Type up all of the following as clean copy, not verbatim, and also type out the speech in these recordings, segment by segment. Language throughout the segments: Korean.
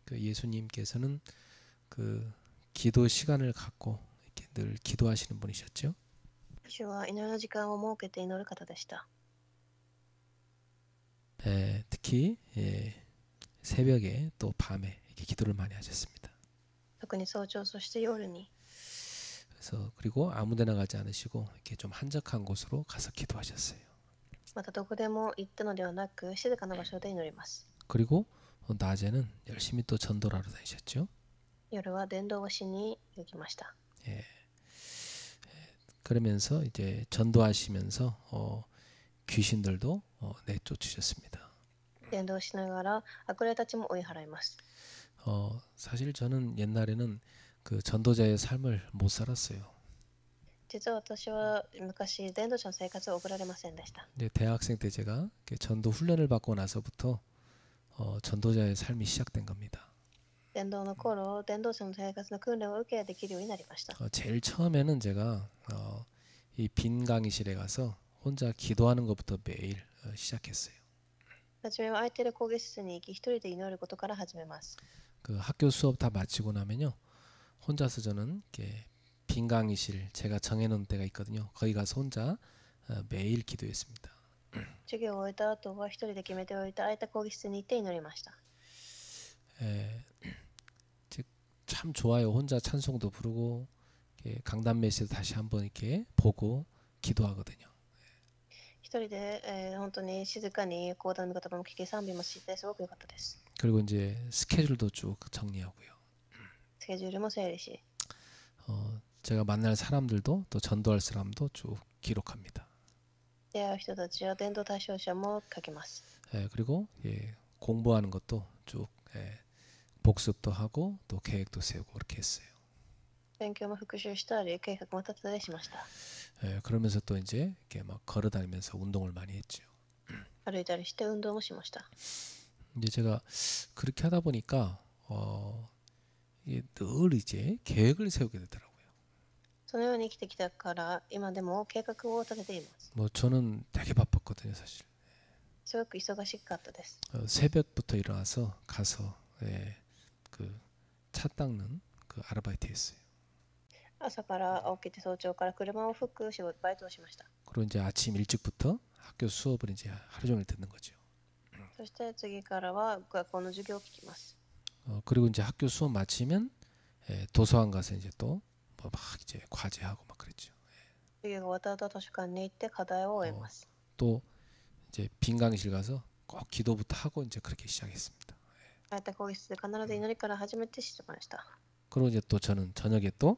그 예수님께서는 그 기도 시간을 갖고 이렇게 늘 기도하시는 분이셨죠. 主は祈りの時間を設けて祈る方でした。 특히 새벽에 또 밤에 이렇게 기도를 많이 하셨습니다. 特に早朝そして夜に 그래서 그리고 아무데나 가지 않으시고 이렇게 좀 한적한 곳으로 가서 기도하셨어요. またどこでも行ったのではなく静かな場所で祈ります。 그리고 낮에는 열심히 또 전도를 하러 다니셨죠. 夜は伝道をしに行きました。 그러면서 이제 전도하시면서 귀신들도 내쫓으셨습니다. 伝道しながら悪霊たちも追い払います。 사실 저는 옛날에는 그 전도자의 삶을 못 살았어요. 実は私は昔伝道者の生活を送られませんでした。 이제 대학생 때 제가 전도 훈련을 받고 나서부터 전도자의 삶이 시작된 겁니다. 伝道の頃、伝道者の生活の訓練を受けできるようになりました。 제일 처음에는 제가 이 빈 강의실에 가서 혼자 기도하는 것부터 매일 시작했어요. はじめは空いている講義室に行き、一人で祈ることから始めます。 그 학교 수업 다 마치고 나면요, 혼자서 저는 이렇게 빈 강의실 제가 정해놓은 데가 있거든요. 거기 가서 혼자 매일 기도했습니다. 授業を終えた後は一人で決めておいた空いた講義室に行って祈りました。 참 좋아요. 혼자 찬송도 부르고 강단 메시지도 다시 한번 이렇게 보고 기도하거든요. 一人で、本当に静かに講談の言葉も聞き賛美もしてすごく良かったです。 그리고 이제 스케줄도 쭉 정리하고요. スケジュールも整理し 제가 만날 사람들도 또 전도할 사람도 쭉 기록합니다. 出会う人たちや伝道対象者も書きます。 그리고 공부하는 것도 쭉 복습도 하고 또 계획도 세우고 그렇게 했어요. 勉強も復習したり計画も立てたりしました。 그러면서 또 이제 이렇게 막 걸어다니면서 운동을 많이 했죠. 歩いたりして運動もしました。 이제 제가 그렇게 하다 보니까 이게 늘 이제 계획을 세우게 되더라고요. そのように生きてきたから今でも計画を立てています。 뭐 저는 되게 바빴거든요, 사실. すごく忙しかったです。 새벽부터 일어나서 가서 그 차 닦는 그 아르바이트 했어요. 朝から起きて早朝から車を拭く仕事バイトをしました。 그리고 이제 아침 일찍부터 학교 수업을 이제 하루 종일 듣는 거죠. そして次からは学校の授業を聞きます。 그리고 이제 학교 수업 마치면 도서관 가서 이제 또 뭐 막 이제 과제하고 막 그랬죠. 授業が終わった後図書館に行って課題を終えます。 또 이제 빈 강의실 가서 꼭 기도부터 하고 이제 그렇게 시작했습니다. 空いた講義室で必ず祈りから始めてしまいました。 그리고 이제 또 저는 저녁에 또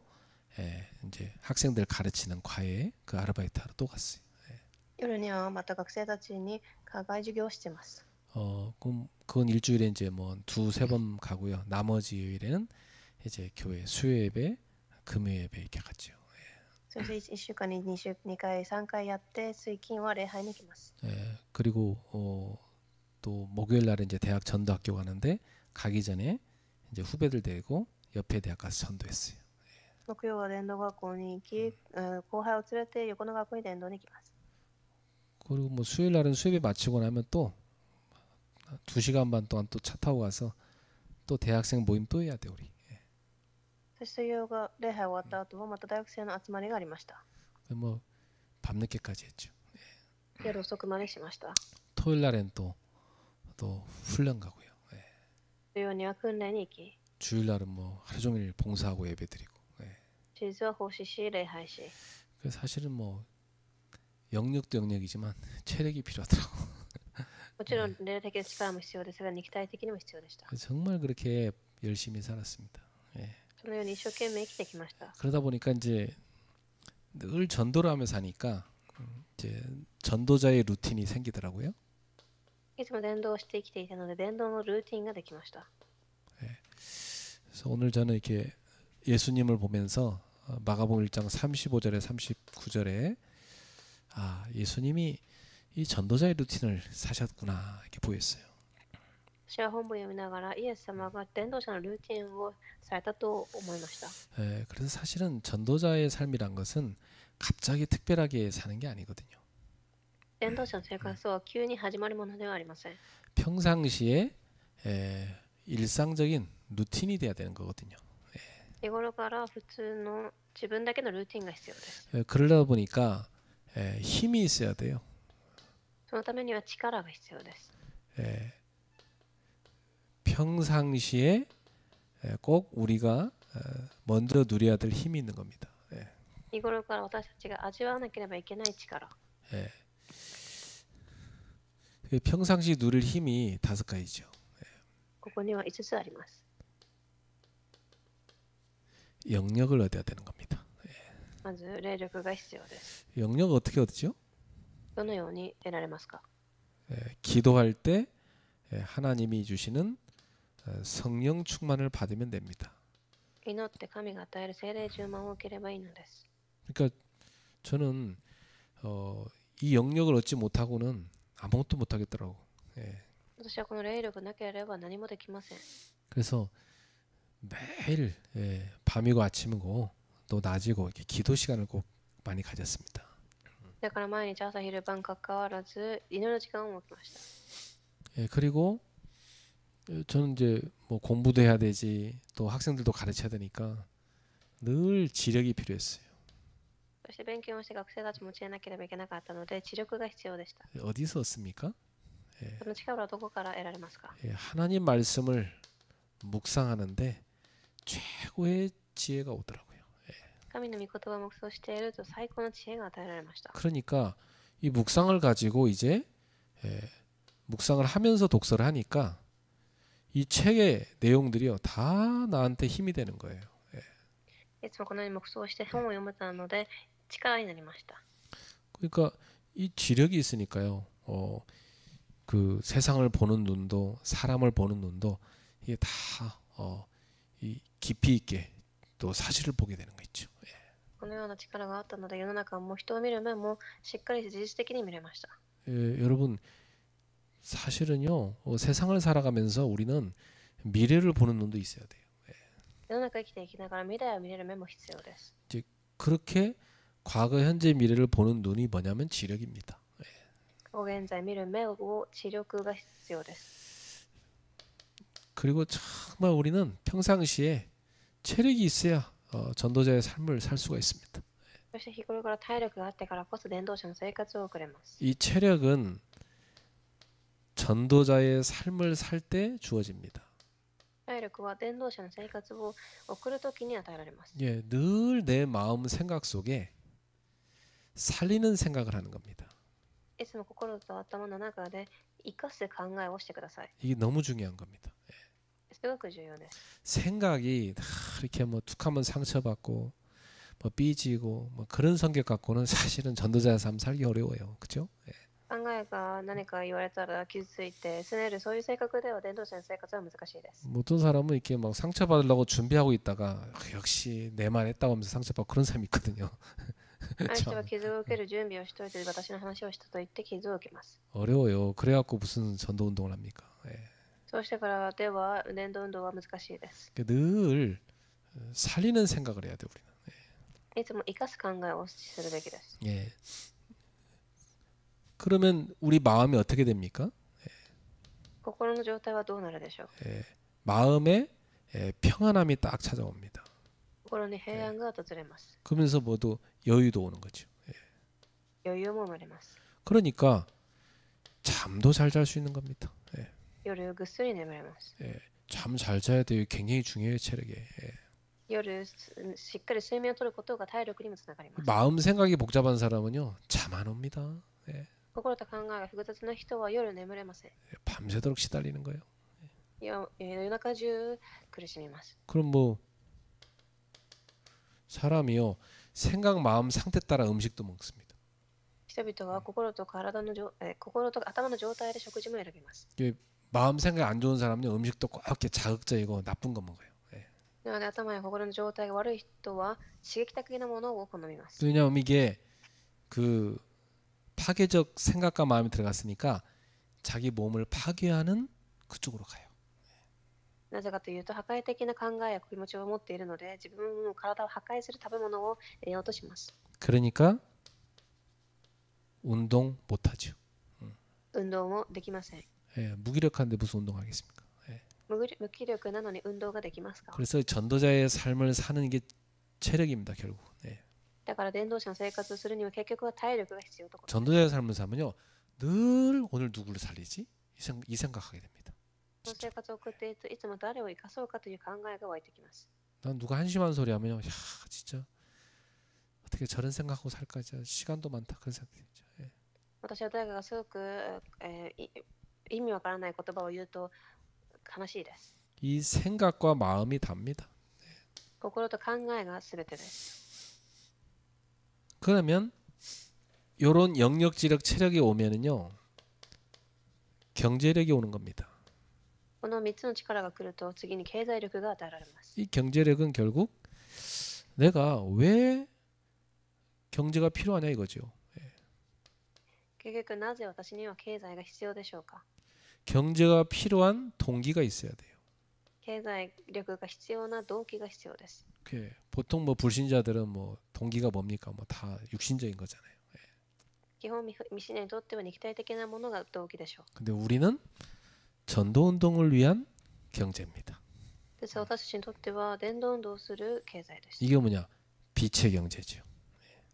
이제 학생들 가르치는 과외 그 아르바이트 하러 또 갔어요. 夜にはまた学生たちに課外授業をしています。 그럼 그건 일주일에 이제 뭐 두세 번 가고요. 나머지 요일에는 이제 교회 수요 예배, 금요 예배 이렇게 갔죠. そして1週間に2回3回やって水金は礼拝に行きます。 그리고 또 목요일 날에 이제 대학 전도학교 가는데 가기 전에 이제 후배들 데리고 옆에 대학 가서 전도했어요. 木曜は伝道学校に行き、後輩を連れて横の学校に伝道に行きます。 그리고 뭐 수요일 날은 수요예배 마치고 나면 또 2시간 반 동안 또 차 타고 가서 또 대학생 모임 또 해야 돼 우리. そして水曜が礼拝終わった後はまた大学生の集まりがありました。 뭐 밤늦게까지 했죠. 夜遅くまでしました。 토요일 날엔 또 훈련 가고요. 土曜には訓練に行き、 주일 날은 뭐 하루 종일 봉사하고 예배드리고. 休日は奉仕し礼拝し。 그래서 사실은 뭐 영역도 영역이지만 체력이 필요하더라고. もちろん霊的な力も必要ですが肉体的にも必要でした。 정말 그렇게 열심히 살았습니다. そのように一生懸命生きてきました。 그러다 보니까 이제 늘 전도를 하면서 하니까 이제 전도자의 루틴이 생기더라고요. いつも伝道をして生きていたので伝道のルーティンができました。 그래서 오늘 저는 이렇게 예수님을 보면서 마가복음 1장 35절에 39절에 아 예수님이 이 전도자의 루틴을 사셨구나 이렇게 보였어요. 私は本文を読みながらイエス様が伝道者のルーティンをされたと思いました。 그래서 사실은 전도자의 삶이란 것은 갑자기 특별하게 사는 게 아니거든요. 伝道者の生活は急に始まるものではありません。 평상시에 일상적인 루틴이 돼야 되는 거거든요. 日頃から普通の自分だけのルーティンが必要です。 그러다 보니까 힘이 있어야 돼요. そのためには力が必要です。 평상시에 꼭 우리가 먼저 누려야 될 힘이 있는 겁니다. 日頃から私たちが味わわなければいけない力。 평상시 누릴 힘이 5가지죠. ここには5つあります。 영역을 얻어야 되는 겁니다. まず霊力が必要です。 영역 어떻게 얻죠? どのように得られますか？ 기도할 때 하나님이 주시는 성령 충만을 받으면 됩니다. 祈って神が与える聖霊充満を受ければいいのです。 그러니까 저는 이 영역을 얻지 못하고는 아무것도 못하겠더라고. 私はこの霊力なければ何もできません。 그래서 매일 밤이고 아침이고 또 낮이고 이렇게 기도 시간을 꼭 많이 가졌습니다. だから毎日朝昼晩かかわらず祈る時間を設けました。 그리고 저는 이제 뭐 공부도 해야 되지 또 학생들도 가르쳐야 되니까 늘 지력이 필요했어요. そして勉強をして学生たちも教えなければいけなかったので知力が必要でした。 어디서 얻습니까? その力はどこから得られますか？ 하나님 말씀을 묵상하는데 최고의 지혜가 오더라고요. 神の御言葉を黙想していると最高の知恵が与えられました。 그러니까 이 묵상을 가지고 이제 묵상을 하면서 독서를 하니까 이 책의 내용들이요 다 나한테 힘이 되는 거예요. いつもこのように黙想して本を読めたので力になりました。 그러니까 이 지력이 있으니까요. 그 세상을 보는 눈도 사람을 보는 눈도 이게 다 이 깊이 있게 또 사실을 보게 되는 거 있죠. このような力があったので世の中も人を見る目もしっかり事実的に見れました。 여러분 사실은요 세상을 살아가면서 우리는 미래를 보는 눈도 있어야 돼요. 世の中生きていきながら未来を見れる目も必要です。 이제 그렇게 과거, 현재, 미래를 보는 눈이 뭐냐면 지력입니다. 過去現在見る目を知力が必要です。 그리고 정말 우리는 평상시에 체력이 있어야 전도자의 삶을 살 수가 있습니다. そして日頃から体力があってからこそ伝道者の生活を送れます。 이 체력은 전도자의 삶을 살 때 주어집니다. 体力は伝道者の生活を送るときに与えられます。 예, 늘 내 마음 생각 속에 살리는 생각을 하는 겁니다. いつも心と頭の中で生かす考えをしてください。 이게 너무 중요한 겁니다. すごく重要です。 생각이 이렇게 뭐 툭하면 상처받고 뭐 삐지고 뭐 그런 성격 갖고는 사실은 전도자의 삶 살기 어려워요. 그렇죠? 考えが何か言われたら傷ついて拗ねるそういう性格では伝道者の生活は難しいです。 어떤 사람은 이렇게 막 상처받으려고 준비하고 있다가 역시 내 말 했다고 하면서 상처받고 그런 사람이 있거든요. ある人は傷を受ける準備をしておいて私の話をしたと言って傷を受けます。 어려워요. 그래갖고 무슨 전도 운동을 합니까? そうしてからでは伝道運動は難しいです。 늘 살리는 생각을 해야 돼 우리는. いつも生かす考えをするべきです。 예. 그러면 우리 마음이 어떻게 됩니까? 心の状態はどうなるでしょう。 마음에 평안함이 딱 찾아옵니다. 心に平安が訪れます。 그러면서 모두 여유도 오는 거죠. 余裕も生まれます。 그러니까 잠도 잘 잘 수 있는 겁니다. 夜ぐっすり眠れます。 잠 잘 자야 돼요. 굉장히 중요해요, 체력에. 夜しっかり睡眠をとることが体力にもつながります。 마음 생각이 복잡한 사람은요, 잠 안 옵니다. 心と考えが複雑な人は夜眠れません。 밤새도록 시달리는 거예요. 夜中中苦しみます。 그럼 뭐 사람이요, 생각, 마음 상태 따라 음식도 먹습니다. 人々は心と頭の状態で食事も選びます。 마음 생각 안 좋은 사람은요, 음식도 꼭 이렇게 자극적이고 나쁜 거 먹어요. なので頭や心の状態が悪い人は刺激的なものを好みます。 왜냐하면 이게 그 파괴적 생각과 마음이 들어갔으니까 자기 몸을 파괴하는 그쪽으로 가요. なぜかというと破壊的な考えや気持ちを持っているので自分の体を破壊する食べ物を得ようとします。 그러니까 운동 못하죠. 運動もできません。 무기력한데 무슨 운동하겠습니까? 無気力なのに運動ができますか？ 그래서 전도자의 삶을 사는 게 체력입니다, 결국. 네. だから伝道者の生活をするには結局は体力が必要ということです。 전도자의 삶을 살면요, 늘 오늘 누구를 살리지? 이 생각하게 됩니다. その 진짜. 生活を送っていつも誰を生かそうかという考えが湧いてきます。 난 누가 한심한 소리 하면요, 야, 진짜 어떻게 저런 생각하고 살까? 진짜 시간도 많다 그런 생각이 들죠. 예. 私は誰かがすごく、意味わからない言葉を言うと悲しいです。 이 생각과 마음이 답니다. 心と考えが全てです。 그러면 요런 영역, 지력, 체력이 오면은요, 경제력이 오는 겁니다. この3つの力が来ると次に経済力が与えられます。 이 경제력은 결국 내가 왜 경제가 필요하냐 이거죠. 結局なぜ私には経済が必要でしょうか？ 경제가 필요한 동기가 있어야 돼요. 経済力が必要な動機が必要です。 보통 뭐 불신자들은 뭐 동기가 뭡니까? 뭐 다 육신적인 거잖아요. 基本未信者にとっては肉体的なものが動機でしょう。 근데 우리는 전도 운동을 위한 경제입니다. です私たちにとっては伝道運動をする経済です。 이게 뭐냐? 빛의 경제죠.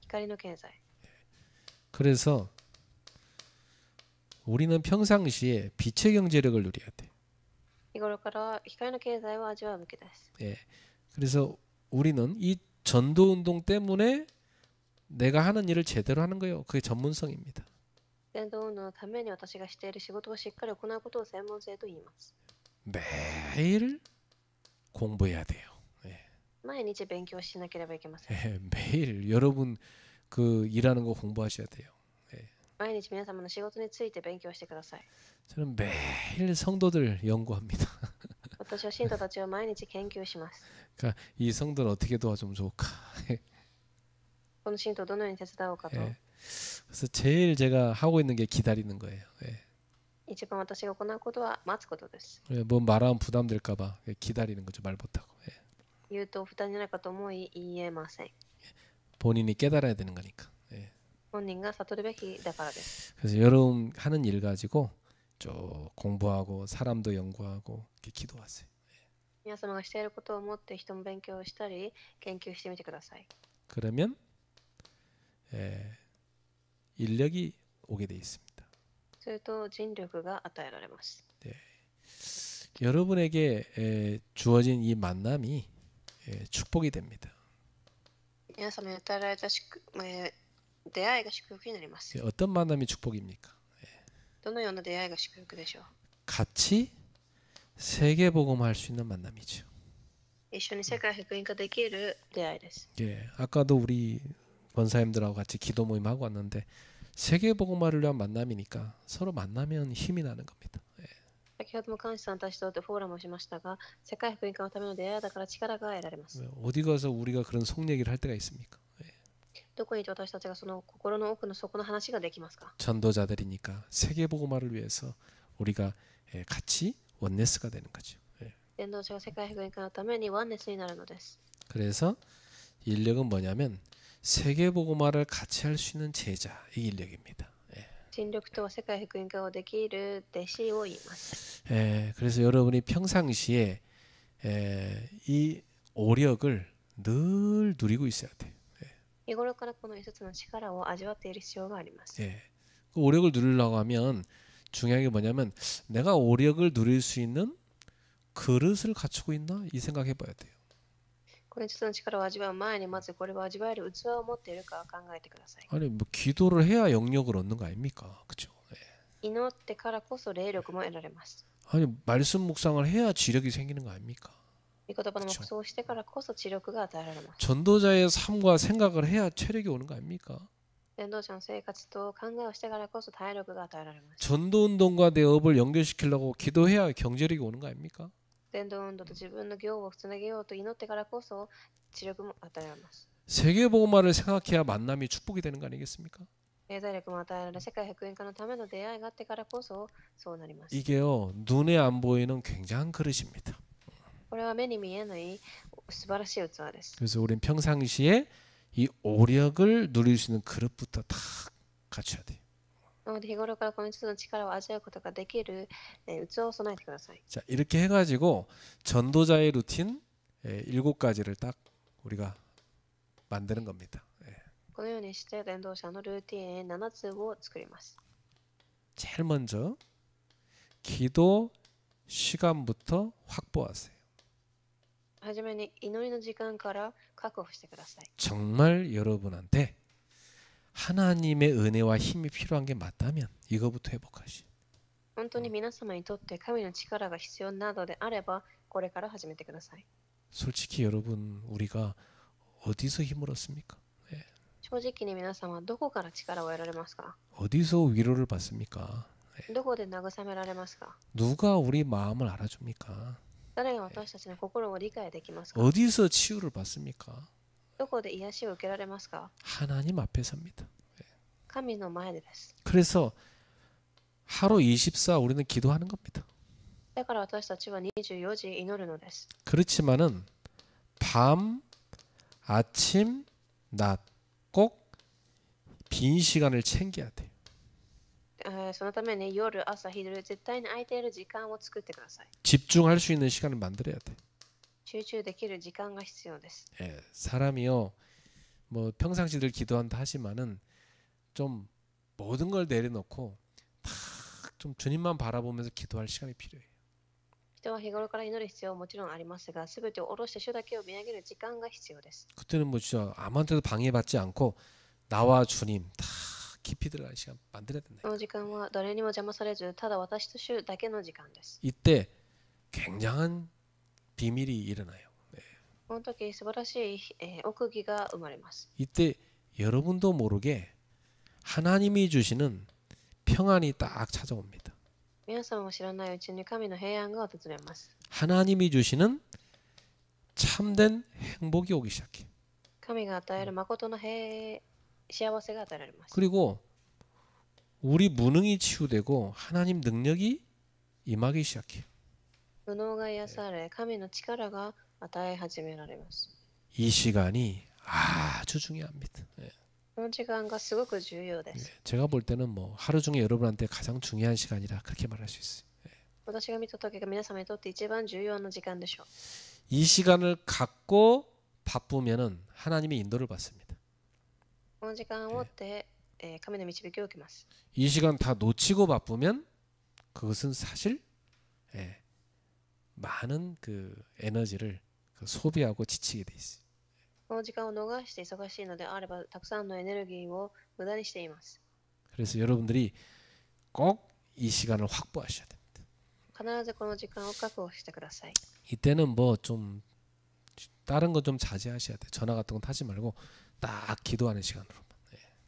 光の経済。 그래서 우리는 평상시에 빛의 경제력을 누려야 돼. 日頃から光の経済を味わうべきです。 예. 그래서 우리는 이 전도 운동 때문에 내가 하는 일을 제대로 하는 거예요. 그게 전문성입니다. 伝道運動のために私がしている仕事をしっかり行うことを専門性と言います。 매일 공부해야 돼요. 예. 毎日勉強しなければいけません。 예, 매일 여러분 그 일하는 거 공부하셔야 돼요. 毎日皆様の仕事について勉強してください。 저는 매일 성도들 연구합니다. 私は信徒たちを毎日研究します。 그러니까 이 성도를 어떻게 도와주면 좋을까? この信徒をどのように手伝おうかと。 예. 그래서 제일 제가 하고 있는 게 기다리는 거예요. 예. 一番私が行うことは待つことです。 예, 뭐 말하면 부담될까봐 기다리는 거죠. 말 못하고. 예. 言うと負担になるかと思い言えません。 본인이 깨달아야 되는 거니까. 예. 本人が悟るべきだからです。 그래서 여러분 하는 일 가지고 쭉 공부하고 사람도 연구하고 이렇게 기도하세요. 皆様がしていることを持って人も勉強したり研究してみてください。 그러면 인력이 오게 돼 있습니다. すると人力が与えられます。 여러분에게 주어진 이 만남이 축복이 됩니다. 皆様に与えられた出会いが祝福になります。 어떤 만남이 축복입니까? どのような出会いが祝福でしょう？ 같이 세계복음할 수 있는 만남이죠. 一緒に世界福音化できる出会いです。 예, 아까도 우리 권사님들하고 같이 기도 모임 하고 왔는데 세계복음화를 위한 만남이니까 서로 만나면 힘이 나는 겁니다. 예. 先ほども監視さんたちとフォーラムをしましたが、世界福音化のための出会いだから力が得られます。 어디 가서 우리가 그런 속 얘기를 할 때가 있습니까? 예. どこにいて私たちがその心の奥の底の話ができますか？ 전도자들이니까 세계복음화를 위해서 우리가 같이 원네스가 되는 거죠. 예. 伝道者が世界福音化のためにワンネスになるのです。 그래서 인력은 뭐냐면 세계복음화를 같이 할 수 있는 제자, 이 인력입니다. 尽力とは世界福音化をできる弟子を言います。 그래서 여러분이 평상시에 이 오력을 늘 누리고 있어야 돼요. 日頃からこの5つの力を味わっている必要があります。 그 오력을 누리려고 하면 중요한 게 뭐냐면 내가 오력을 누릴 수 있는 그릇을 갖추고 있나 이 생각해 봐야 돼요. この5つの力を味わう前にまずこれを味わえる器を持っているか考えてください。 아니 뭐 기도를 해야 영역을 얻는 거 아닙니까? 그렇죠? 祈ってからこそ霊力も得られます。 아니 말씀 묵상을 해야 지력이 생기는 거 아닙니까? 御言葉の黙想をしてからこそ知力が与えられます。 전도자의 삶과 생각을 해야 체력이 오는 거 아닙니까? 伝道者の生活と考えをしてからこそ体力が与えられます。 전도 운동과 내 업을 연결시키려고 기도해야 경제력이 오는 거 아닙니까? 伝道運動と自分の業をつなげようと祈ってからこそ知力も与えられます。 세계복음화를 생각해야 만남이 축복이 되는 거 아니겠습니까? 経済力も与えられ、世界福音化のための出会いがあってからこそそうなります。 이게요 눈에 안 보이는 굉장한 그릇입니다. これは目に見えない素晴らしい器です。 그래서 우린 평상시에 이 오력을 누릴 수 있는 그릇부터 다 갖춰야 돼요. なので日頃からこの一つの力を味わうことができる、器を備えてください。 자, 이렇게 해가지고 전도자의 루틴 7가지를 딱 우리가 만드는 겁니다. このようにして伝道者のルーティン7つを作ります。 제일 먼저 기도 시간부터 확보하세요. はじめに祈りの時間から確保してください。 정말 여러분한테 하나님의 은혜와 힘이 필요한 게 맞다면 이거부터 회복하시. 本当に皆様にとって神の力が必要などであれば、これから始めてください。 솔직히 여러분 우리가 어디서 힘을 얻습니까? 正直に皆様はどこから力を得られますか？ 어디서 위로를 받습니까? どこで慰められますか？ 누가 우리 마음을 알아줍니까? 誰が私たちの心を理解できますか？ 어디서 치유를 받습니까? どこで癒しを受けられますか？ 하나님 앞에서입니다. 神の前でです。 그래서 하루 24 우리는 기도하는 겁니다. だから私たちは24時祈るのです。 그렇지만은 밤, 아침, 낮 꼭 빈 시간을 챙겨야 돼요. そのために夜、朝、昼、絶対に空いている時間を作ってください。 집중할 수 있는 시간을 만들어야 돼. 集中できる時間が必要です。 사람이요, 뭐 평상시들 기도한다 하지만은 좀 모든 걸 내려놓고 딱 좀 주님만 바라보면서 기도할 시간이 필요해요. 人は日頃から祈る必要はもちろんありますが、すべてを下ろして主だけを見上げる時間が必要です。 그때는 뭐 진짜 아무한테도 방해받지 않고 나와 주님 다 깊이 들어가는 시간 만들어야 된다. この時間は誰にも邪魔されず、ただ私と主だけの時間です。 이때 굉장한 비밀이 일어나요. この時素晴らしい、奥義が生まれます。 이때 여러분도 모르게 하나님이 주시는 평안이 딱 찾아옵니다. 皆さんも知らないうちに神の平安が訪れます。 하나님이 주시는 참된 행복이 오기 시작해. 神が与える誠の幸せが与えられます。 그리고 우리 무능이 치유되고 하나님 능력이 임하기 시작해. 無能が癒され、神の力が与え始められます。 이 시간이 아주 중요합니다. この時間がすごく重要です。 제가 볼 때는 뭐 하루 중에 여러분한테 가장 중요한 시간이라 그렇게 말할 수 있어요. 私が見た時が皆様にとって一番重要な時間でしょう。 이 시간을 갖고 바쁘면은 하나님의 인도를 받습니다. この時間を持って、神の導きを受けます。 이 시간 다 놓치고 바쁘면 그것은 사실 많은 그 에너지를 소비하고 지치게 돼 있어요. この時間を逃して忙しいのであれば、たくさんのエネルギーを無駄にしています。 그래서 여러분들이 꼭 이 시간을 확보하셔야 됩니다. 必ずこの時間を確保してください。 이때는 뭐 좀 다른 거 좀 자제하셔야 돼요. 전화 같은 건 타지 말고 딱 기도하는 시간으로.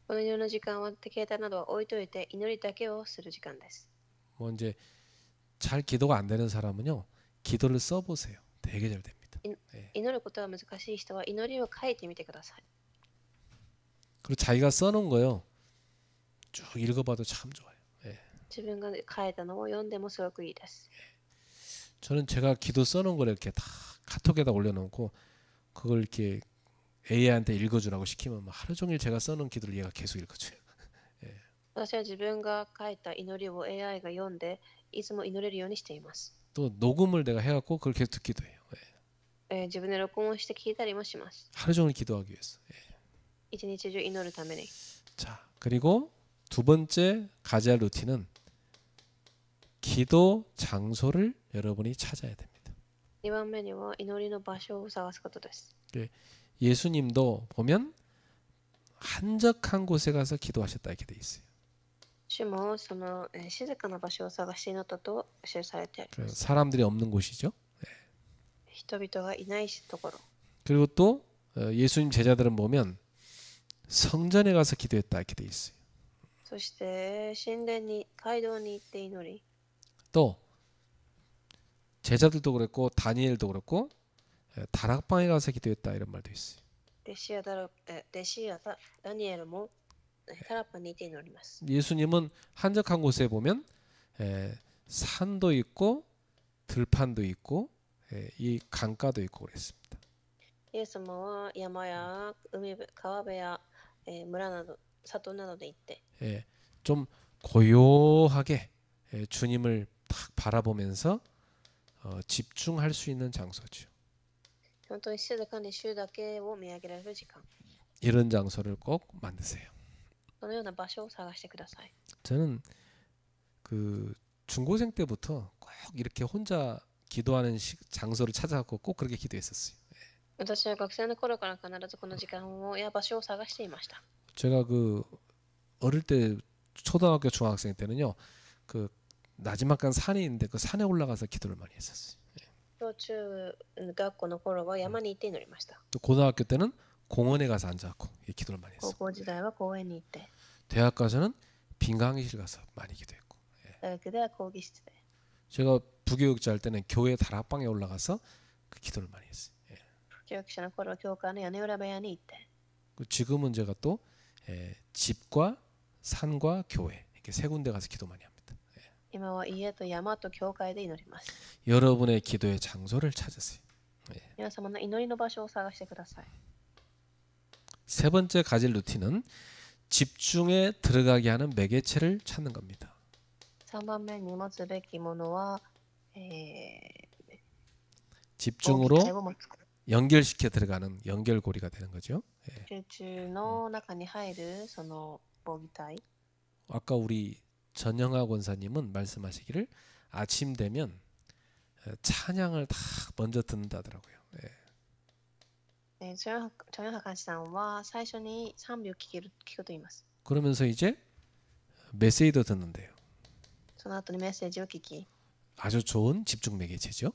この祈りの時間は携帯などは置いといて祈りだけをする時間です。 뭐 이제 잘 기도가 안 되는 사람은요, 기도를 써보세요. 되게 잘 됩니다. 祈ることが難しい人は祈りを書いてみてください。 그리고 자기가 써놓은 거요, 쭉 읽어봐도 참 좋아요. 自分が書いたのを読んでもすごくいいです。 저는 제가 기도 써놓은 걸 이렇게 다 카톡에다 올려놓고 그걸 이렇게 AI한테 읽어주라고 시키면 막 하루 종일 제가 써놓은 기도를 얘가 계속 읽어줘요. 私は自分が書いた祈りを AI が読んでいつも祈れるようにしています。 또 녹음을 내가 해갖고 그걸 계속 듣기도 해요. 自分で録音して聞いたりもします。 하루 종일 기도하기 위해서. 一日中祈るために。 자, 그리고 두 번째 가져야 할 루틴은 기도 장소를 여러분이 찾아야 됩니다. 2番目には祈りの場所を探すことです。 예수님도 보면 한적한 곳에 가서 기도하셨다 이렇게 돼 있어요. 主もその、静かな場所を探して祈ったと記されてあります。 사람들이 없는 곳이죠. 人々がいないところ。 그리고 또 예수님 제자들은 보면 성전에 가서 기도했다 이렇게 돼 있어요. そして神殿に街道に行って祈り。 또 제자들도 그랬고 다니엘도 그랬고 다락방에 가서 기도했다 이런 말도 있어요. 弟子やダニエルもタラッパにいて祈ります。 예수님은 한적한 곳에 보면 산도 있고 들판도 있고 이 강가도 있고 그랬습니다. イエス様は山や海川辺や、村など里などで行って、 좀 고요하게 주님을 딱 바라보면서 집중할 수 있는 장소죠. 本当に静かに主だけを見上げられる時間。 이런 장소를 꼭 만드세요. そのような場所を探してください。 저는 그 중고생 때부터 꼭 이렇게 혼자 기도하는 장소를 찾아갖고 꼭 그렇게 기도했었어요. 私は学生の頃から必ずこの時間をや場所を探していました。 제가 그 어릴 때 초등학교 중학생 때는요, 그 나지막한 산이 있는데 그 산에 올라가서 기도를 많이 했었어요. 小中学校の頃は山に行って祈りました。 또 고등학교 때는 공원에 가서 앉아갖고 기도를 많이 高 했어요. 校時代は公園に行って、 대학 가서는 빈 강의실 가서 많이 기도했고, 大学では講義室で、 제가 부교육자 할 때는 교회 다락방에 올라가서 그 기도를 많이 했어요. 教育者の頃は教会の屋根裏部屋に行って、 지금은 제가 또 집과 산과 교회 이렇게 세 군데 가서 기도 많이 합니다. 今は家と山と教会で祈ります。 여러분의 기도의 장소를 찾으세요. 皆様の祈りの場所を探してください。 세 번째 가질 루틴은 집중에 들어가게 하는 매개체를 찾는 겁니다. 3番目に持つべきものは、집중으로 大きなを持つこと。 연결시켜 들어가는 연결고리가 되는 거죠. 集中の中に入るその防御体。 아까 우리 전영하 권사님은 말씀하시기를 아침 되면 찬양을 다 먼저 듣는다더라고요. チョンハカンさんは最初に賛美を聞くと言います。 그러면서 이제 메시지도 듣는데요. その後にメッセージを聞き、 아주 좋은 집중 매개체죠.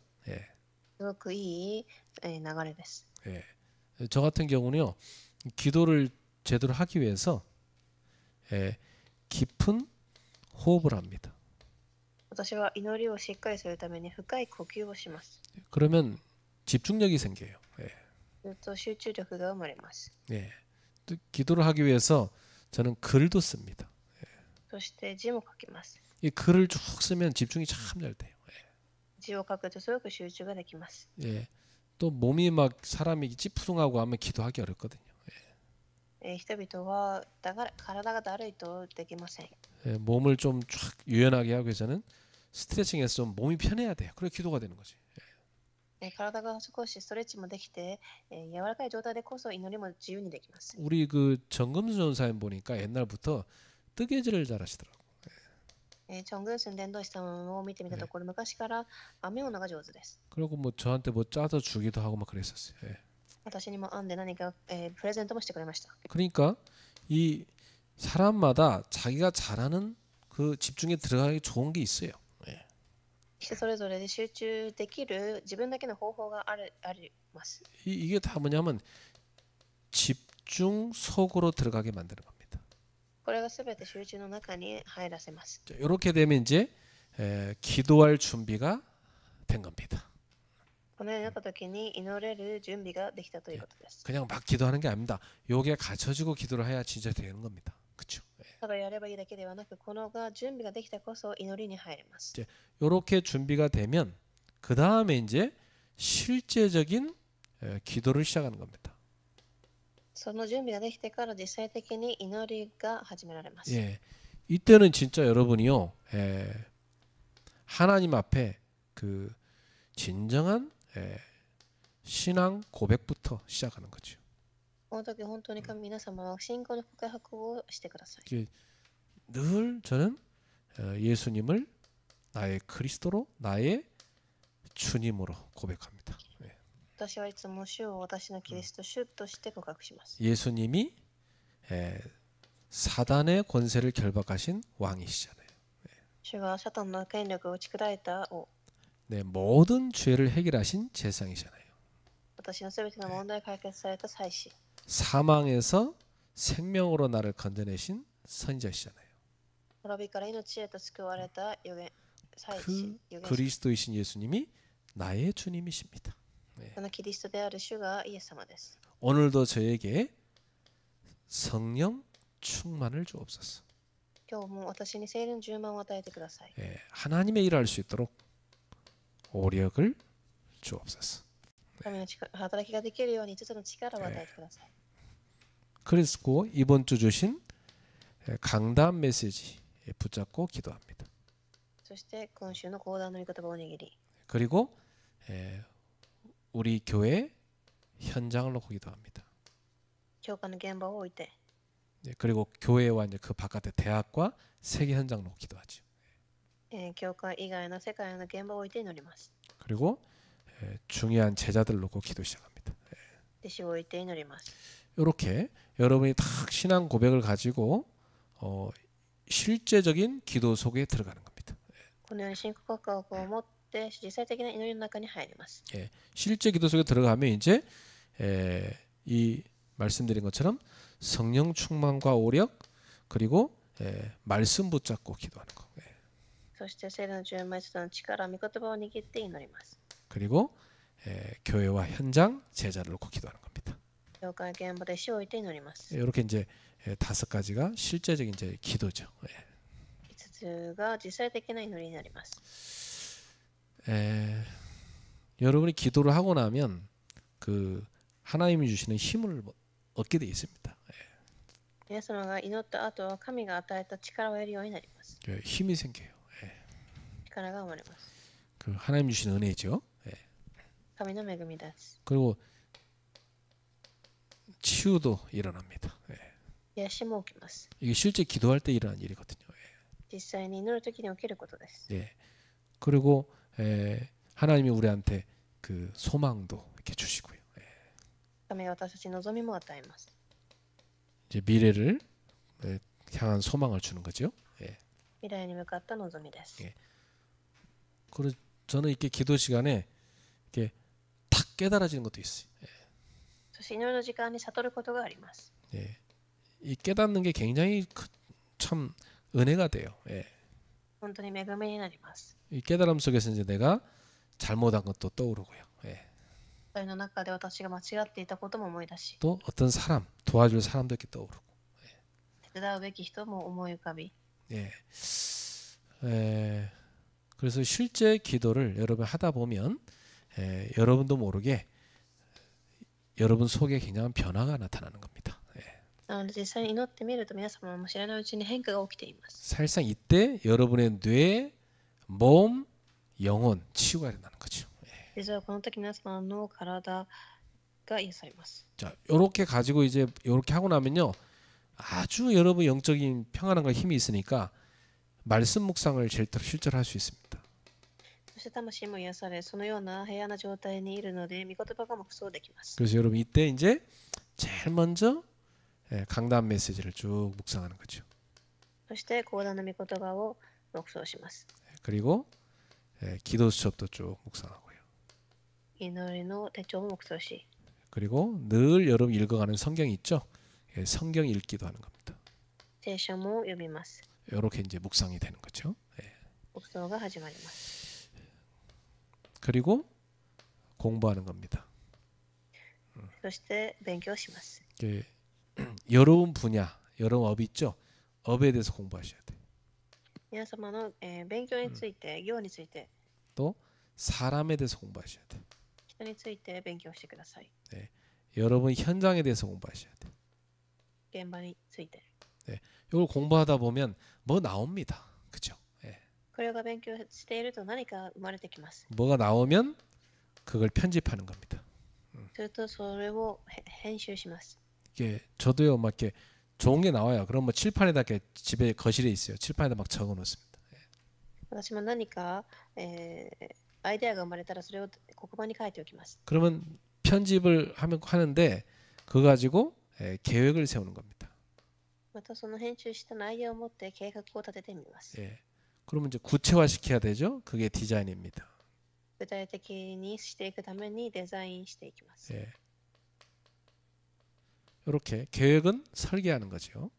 すごくいい流れです。 저 같은 경우는요, 기도를 제대로 하기 위해서 깊은 호흡을 합니다. 私は祈りをしっかりするために深い呼吸をします。 그러면 집중력이 생겨요. ずっと集中力が生まれます。 또 기도를 하기 위해서 저는 글도 씁니다. そして字も書きます。 이 글을 쭉 쓰면 집중이 참 잘 돼요. 字を書くとすごく集中ができます。 또 몸이 막 사람이 찌푸둥하고 하면 기도하기 어렵거든요. 人々は体がだるいとできません。 몸을 좀 쫙 유연하게 하기 위해서는 스트레칭해서 좀 몸이 편해야 돼요. 그래 기도가 되는 거지. 体が少しストレッチもできて、柔らかい状態でこそ祈りも自由にできます。 우리 그 정금수 전사님 보니까 옛날부터 뜨개질을 잘하시더라고. チョングンスン伝道師さんを見てみたところ、昔から編み物が上手です。 그리고 뭐 저한테 뭐 짜서 주기도 하고 막 그랬었어요. 私にも編んで何か、プレゼントもしてくれました。 그러니까 이 사람마다 자기가 잘하는 그 집중에 들어가기 좋은 게 있어요. 人それぞれで集中できる自分だけの方法があります。 이게 다 뭐냐면 집중 속으로 들어가게 만드는 겁니다. これがすべて集中の中に入らせます。 이렇게 되면 이제 기도할 준비가 된 겁니다. このようになった時に祈れる準備ができたということです。 그냥 막 기도하는 게 아닙니다. 요게 갖춰지고 기도를 해야 진짜 되는 겁니다. 그렇죠? ただやればいいだけではなく、この準備ができたこそ祈りに入れます。 이렇게 준비가 되면 그 다음에 이제 실제적인 기도를 시작하는 겁니다. その準備ができてから実際的に祈りが始められます。 이때는 진짜 여러분이요, 하나님 앞에 그 진정한 신앙 고백부터 시작하는 거죠. この時本当に皆様は信仰の告白をしてください。 늘 저는 예수님을 나의 그리스도로, 나의 주님으로 고백합니다. 私はいつも主を私のキリスト主として告白します。 예수님이 사단의 권세를 결박하신 왕이시잖아요. 主がサタンの権力を打ち砕いた王。 네, 모든 죄를 해결하신 제사장이잖아요. 私のすべての問題を解決された祭司。 사망에서 생명으로 나를 건져내신 선지자시잖아요. 滅びから命へと救われた祭司。 그 그리스도이신 예수님이 나의 주님이십니다. そのキリストである主がイエス様です。 오늘도 저에게 성령 충만을 주옵소서. 今日も私に聖霊の充満を与えてください。 하나님의 일을 할 수 있도록 오력을 주옵소서. 神の働きができるように5つの力を与えてください。 그리고 이번 주 주신 강단 메시지 붙잡고 기도합니다. そして今週の講談の御言葉を握り、 그리고 우리 교회 현장을 놓고 기도합니다. 教会の現場を置いて、 그리고 교회와 이제 그 바깥의 대학과 세계 현장 놓고 기도하죠. 教会以外の世界の現場を置いて祈ります。 그리고 중요한 제자들 놓고 기도 시작합니다. 弟子を置いて祈ります。 이렇게 여러분이 딱 신앙 고백을 가지고 실제적인 기도 속에 들어가는 겁니다. このように信仰告白を持って実際的な祈りの中に入ります。 실제 기도 속에 들어가면 이제 이 말씀드린 것처럼 성령 충만과 오력 그리고 말씀 붙잡고 기도하는 거. そして聖霊の充満との力、御言葉を握って祈ります。 그리고 교회와 현장 제자를 놓고 기도하는 겁니다. 教会現場で死を置いて祈ります。 이렇게 이제 5가지가 실제적인 이제 기도죠. 5つが実際的な祈りになります。 여러분이 기도를 하고 나면 그 하나님이 주시는 힘을 얻게 돼 있습니다. 皆様が祈った後、神が与えた力を得るようになります。 힘이 생겨요. 力が生まれます。 그 하나님 주시는 은혜죠. 神の恵みです。 그리고 치유도 일어납니다. 癒しも起きます。 이게 실제 기도할 때 일어나는 일이거든요. 実際に祈るときに起きることです。 그리고 하나님이 우리한테 그 소망도 이렇게 주시고요. 神が私たちに望みも与えます。 이제 미래를 향한 소망을 주는 거죠. 未来に向かった望みです。 그리고 저는 이렇게 기도 시간에 이렇게 탁 깨달아지는 것도 있어요. そして祈りの時間に悟ることがあります。 이 깨닫는 게 굉장히 참 은혜가 돼요. 本当に恵みになります。 이 깨달음 속에서 이제 내가 잘못한 것도 떠오르고요. それの中で私が間違っていたことも思い出し、 또 어떤 사람 도와줄 사람도 이렇게 떠오르고. 手伝うべき人も思い浮かび、 그래서 실제 기도를 여러분 하다 보면 여러분도 모르게 여러분 속에 굉장한 변화가 나타나는 겁니다. なので実際に祈ってみると皆様も知らないうちに変化が起きています。 사실상 이때 여러분의 뇌, 몸, 영혼 치유가 일어나는 거죠. 実はこの時皆様の体が癒されます。 자, 이렇게 가지고 이제 이렇게 하고 나면요, 아주 여러분 영적인 평안함과 힘이 있으니까 말씀 묵상을 실제로 할 수 있습니다. そして魂も癒され、そのような平安な状態にいるので、御言葉が黙想できます。 그래서 여러분 이때 이제 제일 먼저 강단 메시지를 쭉 묵상하는 거죠. そして講談の御言葉を黙想します。 그리고 기도 수첩도 쭉 묵상하고요. 祈りの手帳も黙想し、 그리고 늘 여러분 읽어가는 성경이 있죠. 성경 읽기도 하는 겁니다. 聖書も読みます。 이렇게 이제 묵상이 되는 거죠. 黙想が始まります。 그리고 공부하는 겁니다. そして勉強します。 여러분 분야, 여러분 업 있죠. 업에 대해서 공부하셔야 돼요. 皆様の勉強について、業について、 또 사람에 대해서 공부하셔야 돼요. 人について勉強してください。 여러분 현장에 대해서 공부하셔야 돼요. 現場について。 이걸 공부하다 보면 뭐 나옵니다. 그죠? これが勉強していると何か生まれてきます。 뭐가 나오면 그걸 편집하는 겁니다. するとそれを編集します。 이게 저도요, 막 이렇게 좋은 게 나와요. 그럼 뭐 칠판에다 이렇게 집에 거실에 있어요. 칠판에다 막 적어 놓습니다. 私も何か、アイデアが生まれたらそれを黒板に書いておきます。 그러면 편집을 하는데 그거 가지고 계획을 세우는 겁니다. またその編集した内容を持って計画を立ててみます。 그러면 이제 구체화시켜야 되죠. 그게 디자인입니다. 具体的にしていくためにデザインしていきます。 이렇게 계획은 설계하는 거죠.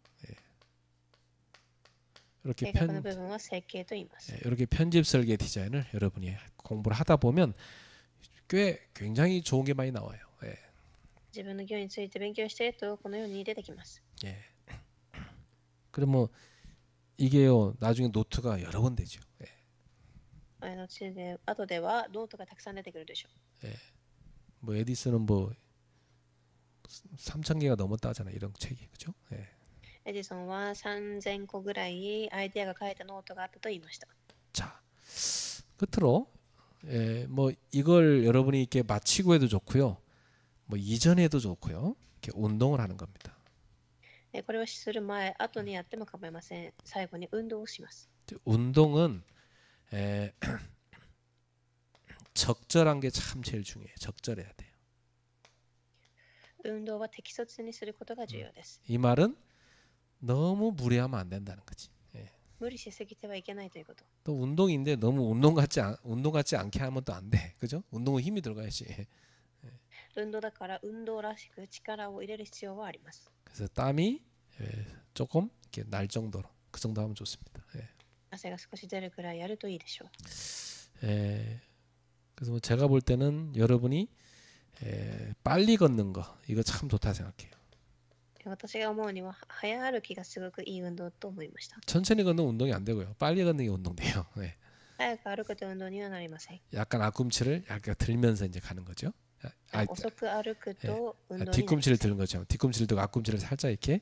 이렇게 計画の部分は設計と言います。 이렇게 편집 설계 디자인을 여러분이 공부를 하다 보면 꽤 굉장히 좋은 게 많이 나와요. 自分の業について勉強しているとこのように出てきます。 그럼 뭐 이게요, 나중에 노트가 여러 권 되죠. 後ではノートがたくさん出てくるでしょう。 뭐 에디슨은 뭐 3,000개가 넘었다 하잖아요. 이런 책이. 그죠? エジソンは3000個ぐらいアイデアが書いたノートがあったと言いました。 자, 끝으로 뭐 이걸 여러분이 이렇게 마치고 해도 좋고요. 뭐 이전에도 좋고요. 이렇게 운동을 하는 겁니다. これをする前、後にやっても構いません。最後に運動をします。 운동은 적절한 게 참 제일 중요해요. 적절해야 돼요. 運動は適切にすることが重要です。 이 말은 너무 무리하면 안 된다는 거지. 無理しすぎてはいけないということ。 또 운동인데 너무 운동 같지 않게 하면 또 안 돼. 그죠? 운동은 힘이 들어가야지. 運動だから運動らしく力を入れる必要はあります。 그래서 땀이 조금 이렇게 날 정도로 그 정도 하면 좋습니다. 汗が少し出るくらいやるといいでしょう。 그래서 뭐 제가 볼 때는 여러분이 빨리 걷는 거 이거 참 좋다 생각해요. 私が思うには早歩きがすごくいい運動と思いました。 천천히 걷는 운동이 안 되고요. 빨리 걷는 게 운동돼요. 早く歩くと運動にはなりません。 약간 앞꿈치를 약간 들면서 이제 가는 거죠. 遅く歩くと運動になります。 뒤꿈치를 드는 거죠. 뒤꿈치를 들고 앞꿈치를 살짝 이렇게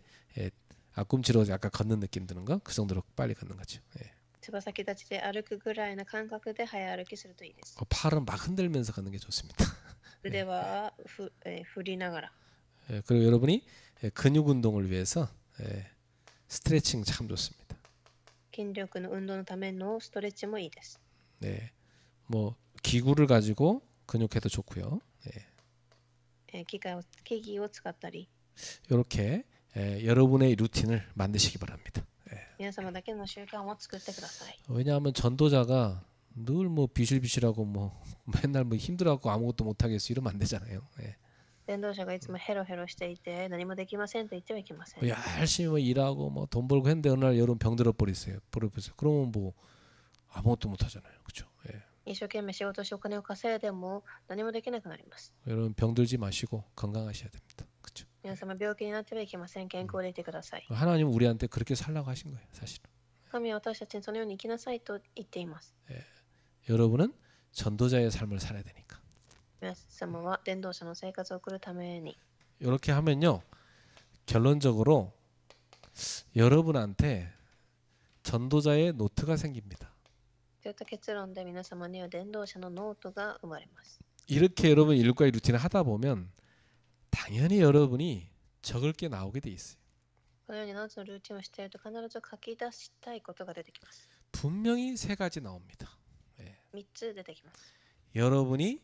앞꿈치로 약간 걷는 느낌 드는 거 그 정도로 빨리 걷는 거죠. つま先立ちで歩くぐらいの感覚で早歩きするといいです。 팔은 막 흔들면서 걷는 게 좋습니다. 腕は振りながら。 그리고 여러분이 근육 운동을 위해서 스트레칭 참 좋습니다. 筋力の運動のためのストレッチもいいです。 네, 뭐 기구를 가지고 근육해도 좋고요. 機器を使ったり。 이렇게 여러분의 루틴을 만드시기 바랍니다. 皆様だけの習慣を作ってください。 왜냐하면 전도자가 늘 뭐 비실비실하고 뭐 맨날 뭐 힘들어갖고 아무것도 못 하겠어 이러면 안 되잖아요. 伝道者がいつもヘロヘロしていて何もできませんと言ってはいけません。 열심히 뭐 일하고 뭐 돈 벌고 했는데 어느 날 여러분 병들어 버리세요. 그러면 뭐 아무것도 못 하잖아요. 그렇죠? 一生懸命仕事してお金を稼いでも何もできなくなります。 여러분 병들지 마시고 건강하셔야 됩니다. 그렇죠? 皆様病気になってはいけません。健康でいてください。 하나님은 우리한테 그렇게 살라고 하신 거예요, 사실은. 神は私たちにそのように生きなさいと言っています。 여러분은 전도자의 삶을 살아야 되니까. 皆様は伝道者の生活を送るために 이렇게 하면요, 결론적으로 여러분한테 전도자의 노트가 생깁니다. といった結論で皆様には伝道者のノートが生まれます。 이렇게 여러분 일과의 루틴을 하다 보면 당연히 여러분이 적을 게 나오게 돼 있어요. このように7つのルーティンをしていると必ず書き出したいことが出てきます。 분명히 세 가지 나옵니다. 3つ出てきます。 여러분이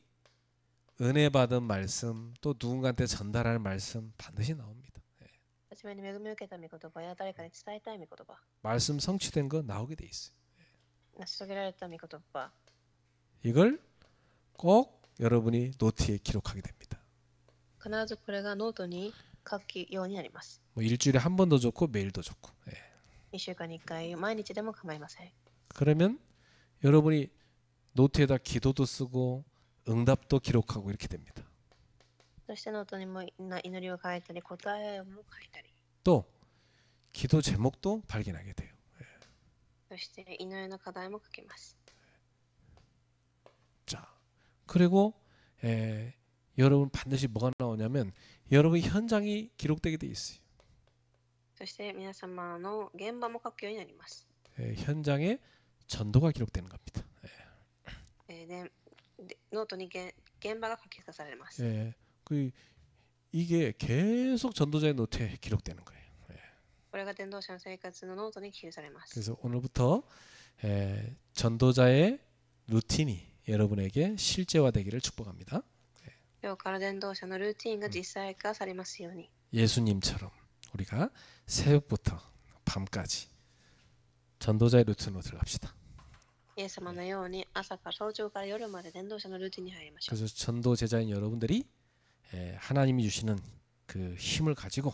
은혜 받은 말씀 또 누군가한테 전달할 말씀 반드시 나옵니다. はじめに恵みを受けた御言葉や誰かに伝えたい御言葉、 말씀 성취된 거 나오게 돼 있어요. 成し遂げられた御言葉、 이걸 꼭 여러분이 노트에 기록하게 됩니다. 必ずこれがノートに書くようになります。 뭐 일주일에 한 번도 좋고 매일도 좋고. 2週間に1回、毎日でも構いません。 그러면 여러분이 노트에다 기도도 쓰고 응답도 기록하고 이렇게 됩니다. そしてノートにも祈りを書いたり、答えも書いたり、 또 기도 제목도 발견하게 돼요. そして祈りの課題も書きます。 자, 그리고 여러분 반드시 뭐가 나오냐면 여러분 현장이 기록되게 돼 있어요. そして皆様の現場も書くようになります。 현장에 전도가 기록되는 겁니다. ノートに現場が書き出されます。 이게 계속 전도자의 노트에 기록되는 거예요. これが伝道者の生活のノートに記されます。 그래서 오늘부터 전도자의 루틴이 여러분에게 실제화되기를 축복합니다. 今日から伝道者のルーティンが実際化されますように。 예수님처럼 우리가 새벽부터 밤까지 전도자의 루틴으로 들어갑시다. イエス様のように朝から早朝から夜まで伝道者のルーティンに入りましょう。 그래서 전도 제자인 여러분들이 하나님이 주시는 그 힘을 가지고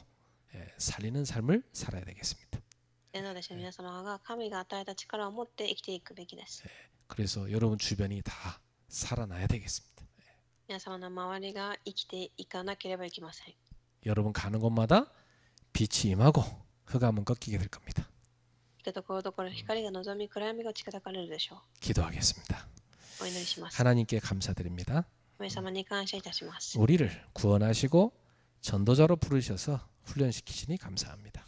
살리는 삶을 살아야 되겠습니다. なので皆様が神が与えた力を持って生きていくべきです。 그래서 여러분 주변이 다 살아나야 되겠습니다. 皆様の周りが生きていかなければいけません。 여러분 가는 곳마다 빛이 임하고 흑암은 꺾이게 될 겁니다. 来たところどころ光が望み暗闇が打ち砕かれるでしょう。 기도하겠습니다. お祈りします。 하나님께 감사드립니다. 神様に感謝いたします。 우리를 구원하시고 전도자로 부르셔서 훈련시키시니 감사합니다.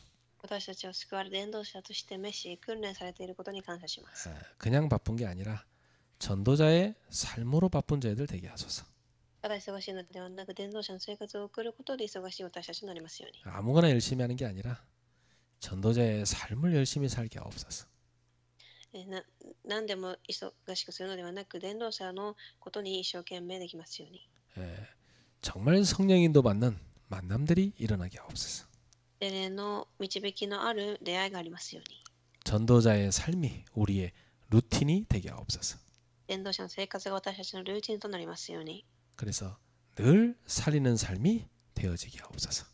私たちを救われ伝道者として召し、訓練されていることに感謝します。 그냥 바쁜 게 아니라 전도자의 삶으로 바쁜 자들 되게 하소서. ただ忙しいのではなく、伝道者の生活を送ることで忙しい私たちになりますように。 아무거나 열심히 하는 게 아니라 전도자의 삶을 열심히 살게 하옵소서. 何でも忙しくするのではなく、伝道者のことに一生懸命できますように。 정말 성령 인도 받는 만남들이 일어나게 하옵소서. 霊霊の導きのある出会いがありますように。 전도자의 삶이 우리의 루틴이 되게 하옵소서. 伝道者の生活が私たちのルーチンとなりますように。 그래서 늘 살리는 삶이 되어지게 하옵소서.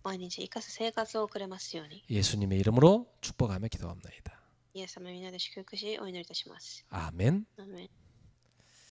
毎日生かす生活を送れますように。 예수님의 이름으로 축복하며 기도합니다. イエス様の皆で祝福しお祈りいたします。 아멘. アーメン。